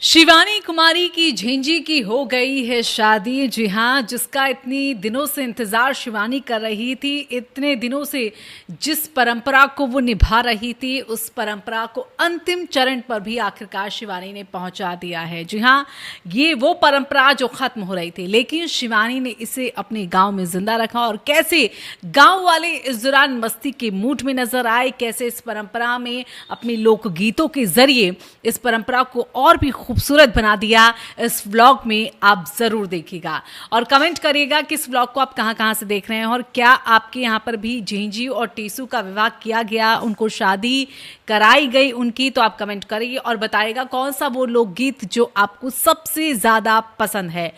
शिवानी कुमारी की झिंझी की हो गई है शादी। जी हाँ, जिसका इतनी दिनों से इंतजार शिवानी कर रही थी, इतने दिनों से जिस परंपरा को वो निभा रही थी, उस परंपरा को अंतिम चरण पर भी आखिरकार शिवानी ने पहुंचा दिया है। जी हाँ, ये वो परंपरा जो खत्म हो रही थी, लेकिन शिवानी ने इसे अपने गांव में जिंदा रखा। और कैसे गांव वाले इस दौरान मस्ती के मूड में नजर आए, कैसे इस परंपरा में अपने लोकगीतों के जरिए इस परंपरा को और भी खूबसूरत बना दिया, इस व्लॉग में आप जरूर देखिएगा। और कमेंट करिएगा कि इस व्लॉग को आप कहां कहां से देख रहे हैं और क्या आपके यहां पर भी झिंझी और टेसू का विवाह किया गया, उनको शादी कराई गई उनकी। तो आप कमेंट करिए और बताइएगा कौन सा वो लोकगीत जो आपको सबसे ज्यादा पसंद है।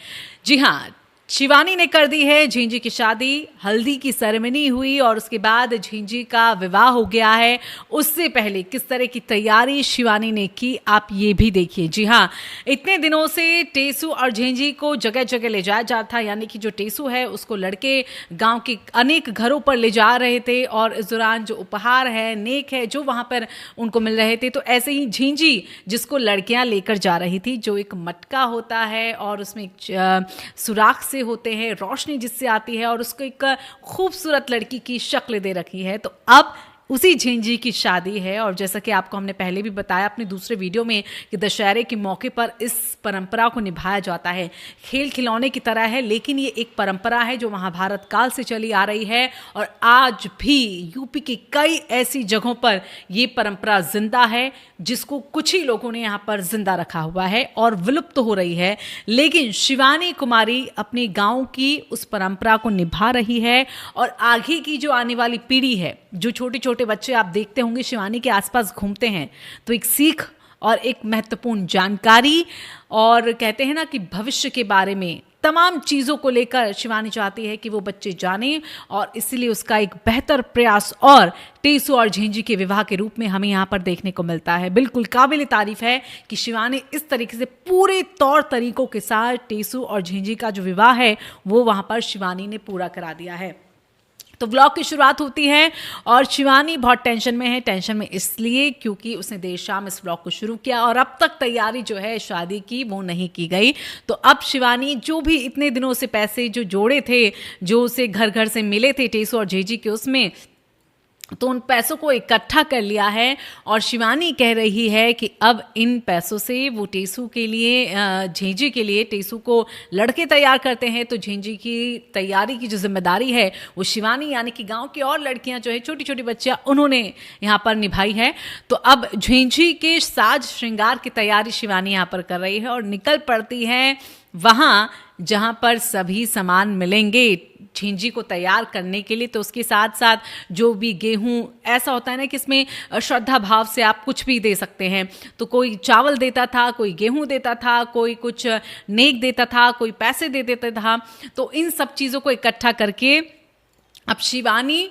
जी हाँ, शिवानी ने कर दी है झिंझी की शादी। हल्दी की सेरेमनी हुई और उसके बाद झिंझी का विवाह हो गया है। उससे पहले किस तरह की तैयारी शिवानी ने की, आप ये भी देखिए। जी हाँ, इतने दिनों से टेसू और झिंझी को जगह जगह ले जाया जाता था, यानी कि जो टेसू है उसको लड़के गांव के अनेक घरों पर ले जा रहे थे और इस दौरान जो उपहार है, नेक है, जो वहां पर उनको मिल रहे थे, तो ऐसे ही झिंझी जिसको लड़कियां लेकर जा रही थी, जो एक मटका होता है और उसमें एक सुराख से होते हैं, रोशनी जिससे आती है और उसको एक खूबसूरत लड़की की शक्ल दे रखी है। तो अब उसी झिंझी की शादी है और जैसा कि आपको हमने पहले भी बताया अपने दूसरे वीडियो में कि दशहरे के मौके पर इस परंपरा को निभाया जाता है। खेल खिलौने की तरह है, लेकिन ये एक परंपरा है जो महाभारत काल से चली आ रही है और आज भी यूपी की कई ऐसी जगहों पर ये परंपरा जिंदा है, जिसको कुछ ही लोगों ने यहाँ पर जिंदा रखा हुआ है और विलुप्त तो हो रही है। लेकिन शिवानी कुमारी अपने गांव की उस परंपरा को निभा रही है और आगे की जो आने वाली पीढ़ी है, जो छोटे छोटे बच्चे आप देखते होंगे शिवानी के आसपास घूमते हैं, तो एक सीख और एक महत्वपूर्ण जानकारी और कहते हैं ना कि भविष्य के बारे में तमाम चीज़ों को लेकर शिवानी चाहती है कि वो बच्चे जानें और इसलिए उसका एक बेहतर प्रयास और टेसू और झिंझी के विवाह के रूप में हमें यहाँ पर देखने को मिलता है। बिल्कुल काबिल तारीफ है कि शिवानी इस तरीके से पूरे तौर तरीकों के साथ टेसू और झिंझी का जो विवाह है वो वहाँ पर शिवानी ने पूरा करा दिया है। तो व्लॉग की शुरुआत होती है और शिवानी बहुत टेंशन में है। टेंशन में इसलिए क्योंकि उसने देर शाम इस व्लॉग को शुरू किया और अब तक तैयारी जो है शादी की वो नहीं की गई। तो अब शिवानी जो भी इतने दिनों से पैसे जो जोड़े थे, जो उसे घर घर से मिले थे टेसू और झिंझी के, उसमें तो उन पैसों को इकट्ठा कर लिया है और शिवानी कह रही है कि अब इन पैसों से वो टेसू के लिए, झिंझी के लिए, टेसू को लड़के तैयार करते हैं तो झिंझी की तैयारी की जो जिम्मेदारी है वो शिवानी यानी कि गांव की और लड़कियां जो है, छोटी छोटी बच्चियां, उन्होंने यहाँ पर निभाई है। तो अब झिंझी के साज श्रृंगार की तैयारी शिवानी यहाँ पर कर रही है और निकल पड़ती है वहाँ जहाँ पर सभी सामान मिलेंगे झिंझी को तैयार करने के लिए। तो उसके साथ साथ जो भी गेहूं, ऐसा होता है ना कि इसमें श्रद्धा भाव से आप कुछ भी दे सकते हैं। तो कोई चावल देता था, कोई गेहूं देता था, कोई कुछ नेक देता था, कोई पैसे दे देता था। तो इन सब चीज़ों को इकट्ठा करके अब शिवानी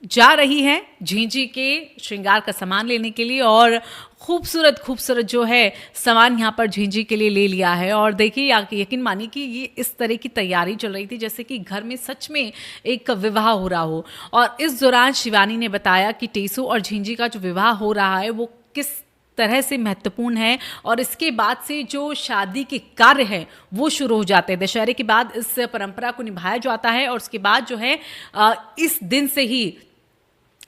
जा रही है झिंझी के श्रृंगार का सामान लेने के लिए और खूबसूरत खूबसूरत जो है सामान यहाँ पर झिंझी के लिए ले लिया है। और देखिए, यकीन मानिए कि ये इस तरह की तैयारी चल रही थी जैसे कि घर में सच में एक विवाह हो रहा हो। और इस दौरान शिवानी ने बताया कि टेसू और झिंझी का जो विवाह हो रहा है वो किस तरह से महत्वपूर्ण है और इसके बाद से जो शादी के कार्य हैं वो शुरू हो जाते हैं। दशहरे के बाद इस परंपरा को निभाया जाता है और उसके बाद जो है इस दिन से ही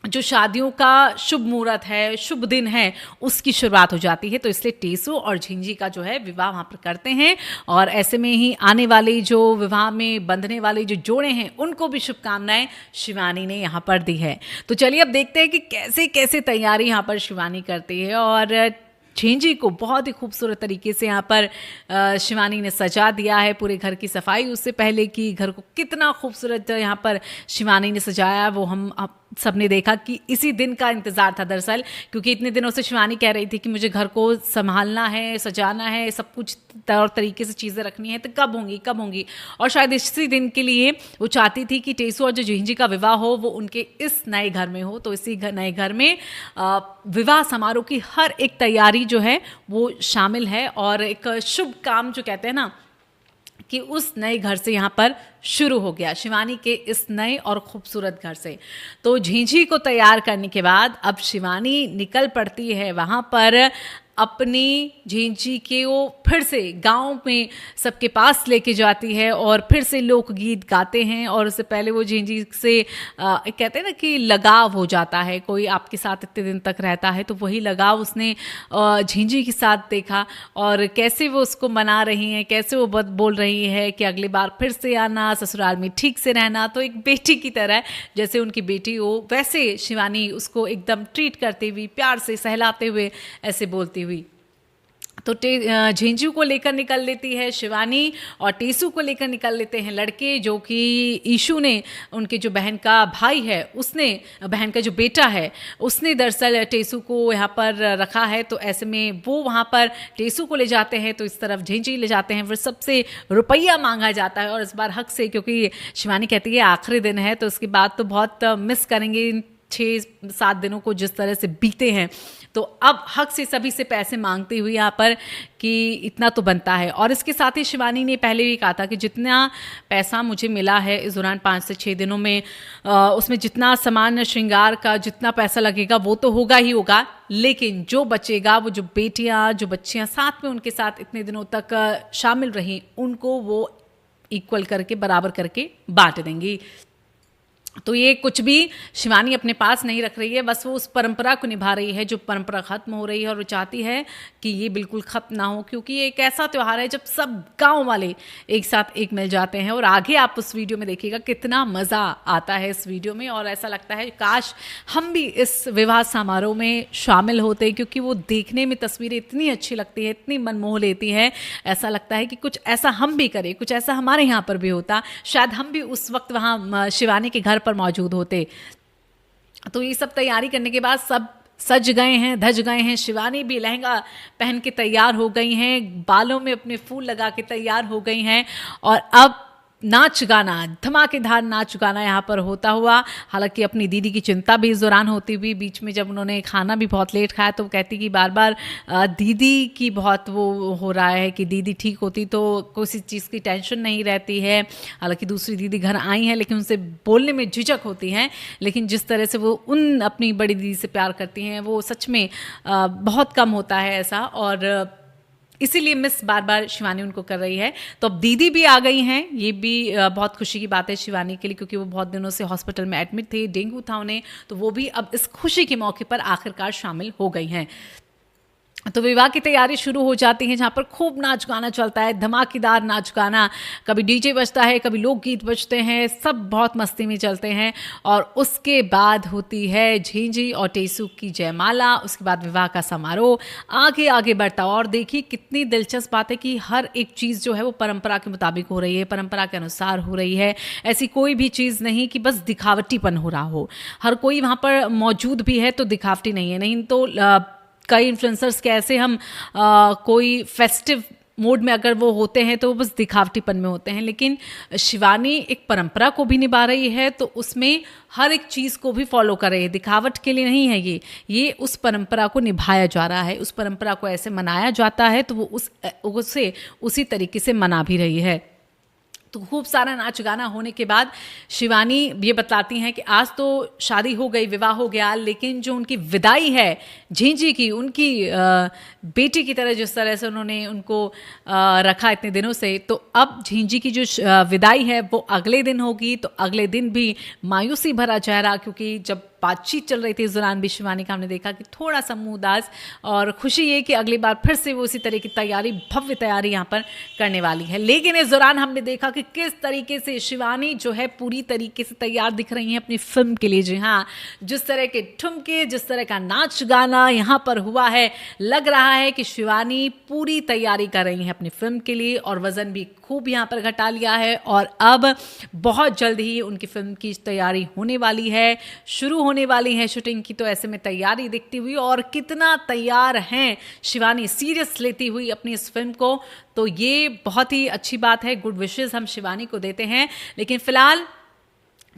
जो शादियों का शुभ मुहूर्त है, शुभ दिन है, उसकी शुरुआत हो जाती है। तो इसलिए टेसू और झिंझी का जो है विवाह वहाँ पर करते हैं और ऐसे में ही आने वाले जो विवाह में बंधने वाले जो जोड़े हैं उनको भी शुभकामनाएं शिवानी ने यहाँ पर दी है। तो चलिए अब देखते हैं कि कैसे कैसे तैयारी यहाँ पर शिवानी करती है। और झिंझी को बहुत ही खूबसूरत तरीके से यहाँ पर शिवानी ने सजा दिया है। पूरे घर की सफाई उससे पहले की, घर को कितना खूबसूरत यहाँ पर शिवानी ने सजाया वो हम सबने देखा कि इसी दिन का इंतज़ार था दरअसल, क्योंकि इतने दिनों से शिवानी कह रही थी कि मुझे घर को संभालना है, सजाना है, सब कुछ तौर तरीके से चीज़ें रखनी है, तो कब होंगी कब होंगी। और शायद इसी दिन के लिए वो चाहती थी कि टेसू और जो झिंझी का विवाह हो वो उनके इस नए घर में हो। तो इसी नए घर में विवाह समारोह की हर एक तैयारी जो है वो शामिल है और एक शुभ काम जो कहते हैं ना कि उस नए घर से यहाँ पर शुरू हो गया, शिवानी के इस नए और खूबसूरत घर से। तो झिंझी को तैयार करने के बाद अब शिवानी निकल पड़ती है वहाँ पर अपनी झेंझी के वो फिर से गांव में सबके पास लेके जाती है और फिर से लोकगीत गाते हैं। और उससे पहले वो झेंझी से कहते हैं ना कि लगाव हो जाता है, कोई आपके साथ इतने दिन तक रहता है तो वही लगाव उसने झेंझी के साथ देखा। और कैसे वो उसको मना रही हैं, कैसे वो बोल रही है कि अगली बार फिर से आना, ससुराल में ठीक से रहना। तो एक बेटी की तरह, जैसे उनकी बेटी हो वैसे शिवानी उसको एकदम ट्रीट करते हुए, प्यार से सहलाते हुए ऐसे बोलती हुई तो झेंझू को लेकर निकल लेती है शिवानी और टेसू को लेकर निकल लेते हैं लड़के, जो कि ईशू ने, उनके जो बहन का भाई है उसने, बहन का जो बेटा है उसने दरअसल टेसू को यहाँ पर रखा है। तो ऐसे में वो वहाँ पर टेसू को ले जाते हैं, तो इस तरफ झेंझी ले जाते हैं। फिर सबसे रुपया मांगा जाता है और इस बार हक से, क्योंकि शिवानी कहती है आखिरी दिन है तो उसके बाद तो बहुत मिस करेंगे इन 6-7 दिनों को जिस तरह से बीते हैं। तो अब हक से सभी से पैसे मांगती हुई यहाँ पर कि इतना तो बनता है। और इसके साथ ही शिवानी ने पहले भी कहा था कि जितना पैसा मुझे मिला है इस दौरान 5 से 6 दिनों में, उसमें जितना सामान श्रृंगार का जितना पैसा लगेगा वो तो होगा ही होगा, लेकिन जो बचेगा वो जो बेटियाँ, जो बच्चियाँ साथ में उनके साथ इतने दिनों तक शामिल रहीं, उनको वो इक्वल करके, बराबर करके बांट देंगी। तो ये कुछ भी शिवानी अपने पास नहीं रख रही है, बस वो उस परंपरा को निभा रही है जो परंपरा खत्म हो रही है। और वो चाहती है कि ये बिल्कुल खत्म ना हो, क्योंकि ये एक ऐसा त्यौहार है जब सब गांव वाले एक साथ एक मिल जाते हैं। और आगे आप उस वीडियो में देखिएगा कितना मज़ा आता है इस वीडियो में, और ऐसा लगता है काश हम भी इस विवाह समारोह में शामिल होते, क्योंकि वो देखने में तस्वीरें इतनी अच्छी लगती है, इतनी मनमोह लेती है। ऐसा लगता है कि कुछ ऐसा हम भी करें, कुछ ऐसा हमारे यहाँ पर भी होता, शायद हम भी उस वक्त वहाँ शिवानी के घर पर मौजूद होते। तो ये सब तैयारी करने के बाद सब सज गए हैं, धज गए हैं। शिवानी भी लहंगा पहन के तैयार हो गई हैं, बालों में अपने फूल लगा के तैयार हो गई हैं, और अब नाच गाना, धमाकेदार नाच गाना यहाँ पर होता हुआ। हालांकि अपनी दीदी की चिंता भी इस दौरान होती हुई, बीच में जब उन्होंने खाना भी बहुत लेट खाया तो वो कहती कि बार बार दीदी की बहुत वो हो रहा है कि दीदी ठीक होती तो किसी चीज़ की टेंशन नहीं रहती है। हालांकि दूसरी दीदी घर आई हैं लेकिन उनसे बोलने में झिझक होती हैं, लेकिन जिस तरह से वो उन अपनी बड़ी दीदी से प्यार करती हैं वो सच में बहुत कम होता है ऐसा, और इसीलिए मिस बार बार शिवानी उनको कर रही है। तो अब दीदी भी आ गई हैं, ये भी बहुत खुशी की बात है शिवानी के लिए, क्योंकि वो बहुत दिनों से हॉस्पिटल में एडमिट थे, डेंगू था उन्हें, तो वो भी अब इस खुशी के मौके पर आखिरकार शामिल हो गई हैं। तो विवाह की तैयारी शुरू हो जाती है, जहाँ पर खूब नाच गाना चलता है, धमाकेदार नाच गाना, कभी डीजे बजता है, कभी लोकगीत बजते हैं, सब बहुत मस्ती में चलते हैं। और उसके बाद होती है झेंझी और टेसू की जयमाला, उसके बाद विवाह का समारोह आगे आगे बढ़ता। और देखिए कितनी दिलचस्प बात है कि हर एक चीज़ जो है वो परंपरा के मुताबिक हो रही है, परंपरा के अनुसार हो रही है। ऐसी कोई भी चीज़ नहीं कि बस दिखावटीपन हो रहा हो, हर कोई वहाँ पर मौजूद भी है तो दिखावटी नहीं है। नहीं तो कई इन्फ्लुएंसर्स के ऐसे हम कोई फेस्टिव मोड में अगर वो होते हैं तो वो बस दिखावटीपन में होते हैं, लेकिन शिवानी एक परंपरा को भी निभा रही है, तो उसमें हर एक चीज़ को भी फॉलो कर रही है, दिखावट के लिए नहीं है ये उस परंपरा को निभाया जा रहा है, उस परंपरा को ऐसे मनाया जाता है तो वो उसे उसी तरीके से मना भी रही है। तो खूब सारा नाच गाना होने के बाद शिवानी ये बतलाती हैं कि आज तो शादी हो गई, विवाह हो गया, लेकिन जो उनकी विदाई है झेंझी की, उनकी बेटी की तरह जिस तरह से उन्होंने उनको रखा इतने दिनों से, तो अब झेंझी की जो विदाई है वो अगले दिन होगी। तो अगले दिन भी मायूसी भरा चेहरा, क्योंकि जब बातचीत चल रही थी इस दौरान भी शिवानी का हमने देखा कि थोड़ा सा मुंह उदास, और खुशी ये कि अगली बार फिर से वो इसी तरह की तैयारी, भव्य तैयारी यहाँ पर करने वाली है। लेकिन इस दौरान हमने देखा कि किस तरीके से शिवानी जो है पूरी तरीके से तैयार दिख रही हैं अपनी फिल्म के लिए। जी हाँ, जिस तरह के ठुमके, जिस तरह का नाच गाना यहाँ पर हुआ है, लग रहा है कि शिवानी पूरी तैयारी कर रही है अपनी फिल्म के लिए, और वजन भी खूब यहाँ पर घटा लिया है। और अब बहुत जल्द ही उनकी फिल्म की तैयारी होने वाली है, शुरू होने वाली है शूटिंग की। तो ऐसे में तैयारी दिखती हुई, और कितना तैयार हैं शिवानी सीरियस लेती हुई अपनी इस फिल्म को, तो ये बहुत ही अच्छी बात है। गुड विशेस हम शिवानी को देते हैं। लेकिन फिलहाल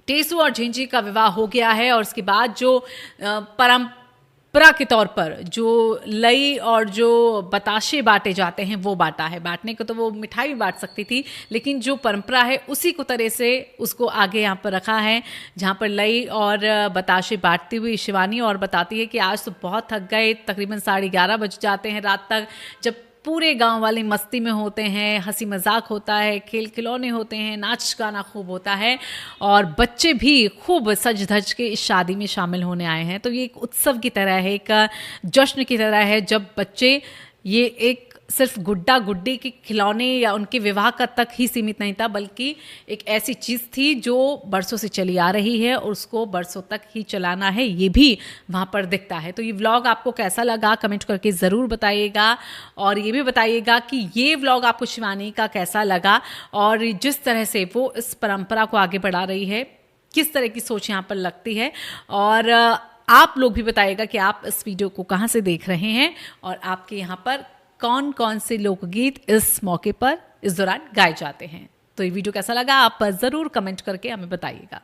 टेसू और झेंझी का विवाह हो गया है, और उसके बाद जो परंपरा के तौर पर जो लई और जो बताशे बांटे जाते हैं वो बांटा है। बांटने को तो वो मिठाई भी बांट सकती थी, लेकिन जो परंपरा है उसी को तरह से उसको आगे यहाँ पर रखा है, जहाँ पर लई और बताशे बांटती हुई शिवानी और बताती है कि आज तो बहुत थक गए, तकरीबन 11:30 बज जाते हैं रात तक, जब पूरे गांव वाले मस्ती में होते हैं, हंसी मजाक होता है, खेल खिलौने होते हैं, नाच गाना खूब होता है और बच्चे भी खूब सज धज के इस शादी में शामिल होने आए हैं। तो ये एक उत्सव की तरह है, एक जश्न की तरह है, जब बच्चे, ये एक सिर्फ गुड्डा गुड्डी के खिलौने या उनके विवाह का तक ही सीमित नहीं था, बल्कि एक ऐसी चीज़ थी जो बरसों से चली आ रही है और उसको बरसों तक ही चलाना है, ये भी वहाँ पर दिखता है। तो ये व्लॉग आपको कैसा लगा कमेंट करके ज़रूर बताइएगा और ये भी बताइएगा कि ये व्लॉग आपको शिवानी का कैसा लगा और जिस तरह से वो इस परंपरा को आगे बढ़ा रही है, किस तरह की सोच यहाँ पर लगती है। और आप लोग भी बताइएगा कि आप इस वीडियो को कहाँ से देख रहे हैं और आपके यहाँ पर कौन कौन से लोकगीत इस मौके पर इस दौरान गाए जाते हैं। तो ये वीडियो कैसा लगा आप ज़रूर कमेंट करके हमें बताइएगा।